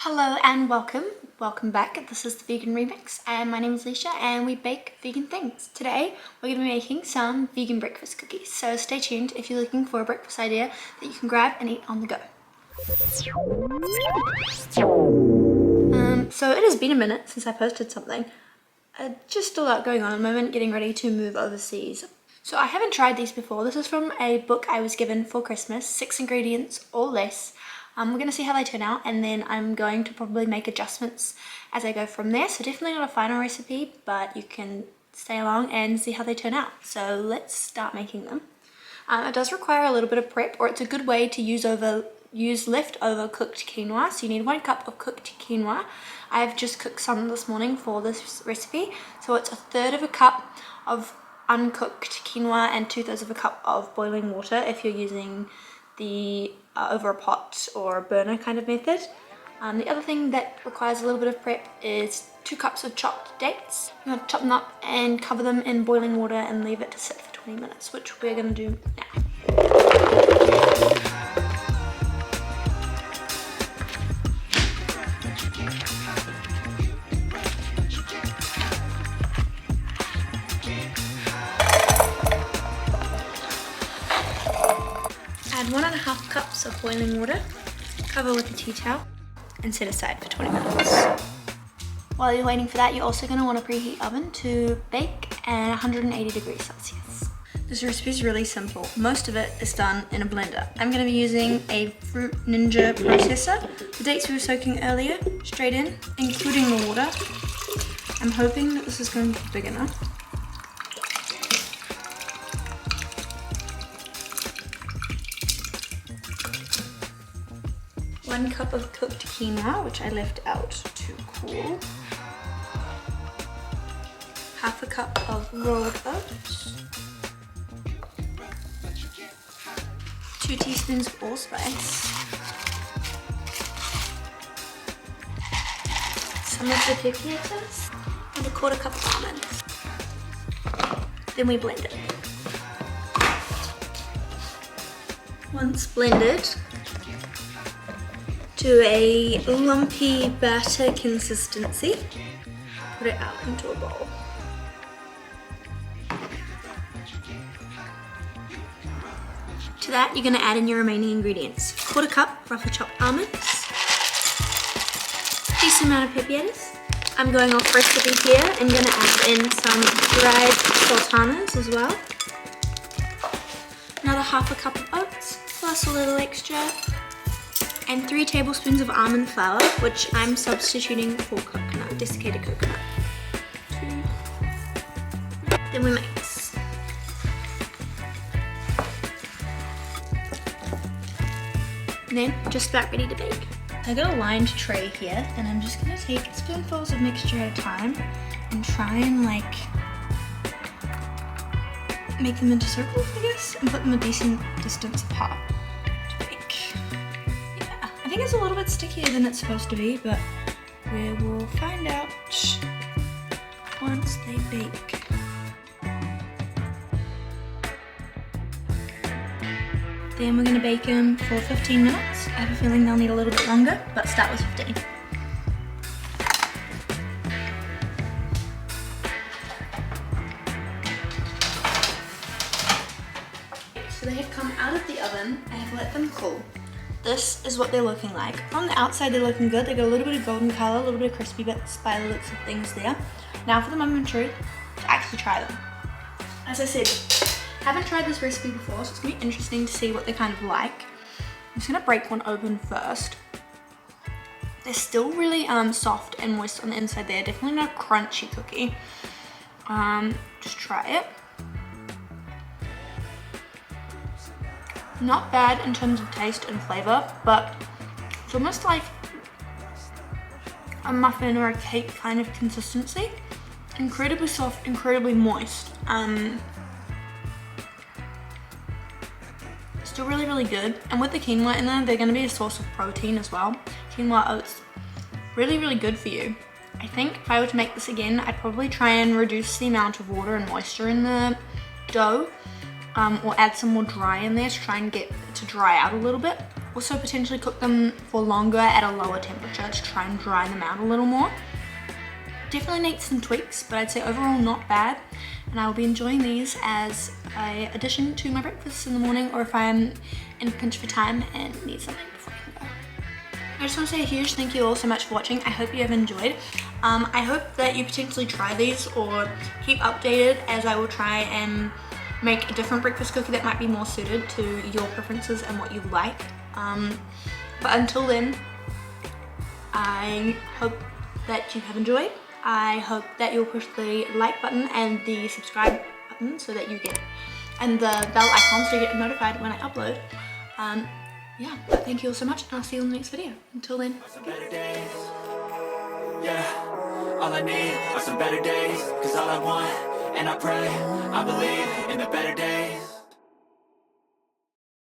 Hello and welcome back. This is the Vegan Remix and my name is Leisha and we bake vegan things. Today we're going to be making some vegan breakfast cookies, so stay tuned if you're looking for a breakfast idea that you can grab and eat on the go. So it has been a minute since I posted something. Just a lot going on at the moment, getting ready to move overseas. So I haven't tried these before. This is from a book I was given for Christmas, 6 ingredients or less. We're going to see how they turn out, and then I'm going to probably make adjustments as I go from there. So definitely not a final recipe, but you can stay along and see how they turn out. So let's start making them. It does require a little bit of prep, or it's a good way to use leftover cooked quinoa. So you need 1 cup of cooked quinoa. I've just cooked some this morning for this recipe. So it's 1/3 of a cup of uncooked quinoa and 2/3 of a cup of boiling water if you're using the over a pot or a burner kind of method. The other thing that requires a little bit of prep is 2 cups of chopped dates. You want to chop them up and cover them in boiling water and leave it to sit for 20 minutes, which we're going to do now. Add 1.5 cups of boiling water, cover with a tea towel, and set aside for 20 minutes. While you're waiting for that, you're also going to want to preheat oven to bake at 180 degrees Celsius. This recipe is really simple. Most of it is done in a blender. I'm going to be using a Fruit Ninja processor. The dates we were soaking earlier, straight in, including the water. I'm hoping that this is going to be big enough. One cup of cooked quinoa, which I left out to cool. Half a cup of rolled oats. 2 teaspoons of allspice. Some of the pepitas, and 1/4 cup of almonds. Then we blend it. Once blended to a lumpy batter consistency, put it out into a bowl. To that, you're going to add in your remaining ingredients. 1/4 cup roughly chopped almonds, decent amount of pepitas. I'm going off recipe here and going to add in some dried sultanas as well. Another 1/2 cup of oats, plus a little extra. And 3 tablespoons of almond flour, which I'm substituting for coconut, desiccated coconut. 2. Then we mix. And then just about ready to bake. I got a lined tray here, and I'm just gonna take spoonfuls of mixture at a time and try and make them into circles, I guess, and put them a decent distance apart. I think it's a little bit stickier than it's supposed to be, but we will find out once they bake. Then we're going to bake them for 15 minutes. I have a feeling they'll need a little bit longer, but start with 15. So they have come out of the oven. I have let them cool. This is what they're looking like. From the outside they're looking good. They got a little bit of golden color, a little bit of crispy bits by the looks of things there. Now for the moment of truth, to actually try them. As I said, haven't tried this recipe before, so it's gonna be interesting to see what they're kind of like. I'm just gonna break one open first. They're still really soft and moist on the inside there. Definitely not a crunchy cookie. Just try it. Not bad in terms of taste and flavor, but it's almost like a muffin or a cake kind of consistency. Incredibly soft, incredibly moist. Still really, really good. And with the quinoa in there, they're going to be a source of protein as well. Quinoa oats, really, really good for you. I think if I were to make this again, I'd probably try and reduce the amount of water and moisture in the dough, or add some more dry in there to try and get it to dry out a little bit. also potentially cook them for longer at a lower temperature to try and dry them out a little more. Definitely need some tweaks, but I'd say overall not bad, and I will be enjoying these as an addition to my breakfast in the morning, or if I'm in a pinch for time and need something before I can go. I just want to say a huge thank you all so much for watching. I hope you have enjoyed. I hope that you potentially try these or keep updated, as I will try and make a different breakfast cookie that might be more suited to your preferences and what you like. But until then, I hope that you have enjoyed. I hope that you'll push the like button and the subscribe button so that you get, and the bell icon so you get notified when I upload. Yeah, but thank you all so much, and I'll see you in the next video. Until then. Yeah, all I need are some better days, 'cause all I want, and I pray, I believe in the better days.